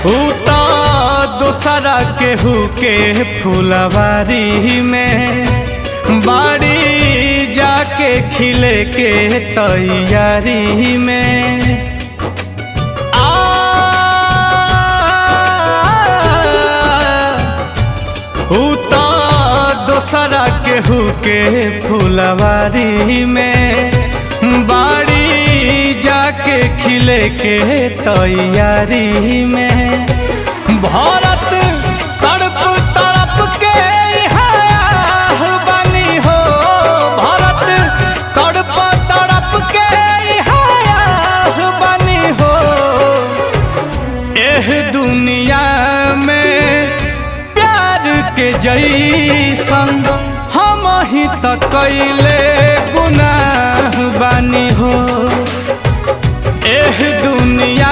उता दोसरा केहू के फुलवारी में बाड़ी जाके खिले के तैयारी में उता दोसरा केहू के फुलवारी में बाड़ी जाके खिले के तैयारी में भारत तड़प तड़प के यहाँ बनी हो भारत तड़प तड़प के यहाँ बनी हो एह दुनिया में प्यार के जैसन हम ही तो कैले गुनाह बानी हो एह दुनिया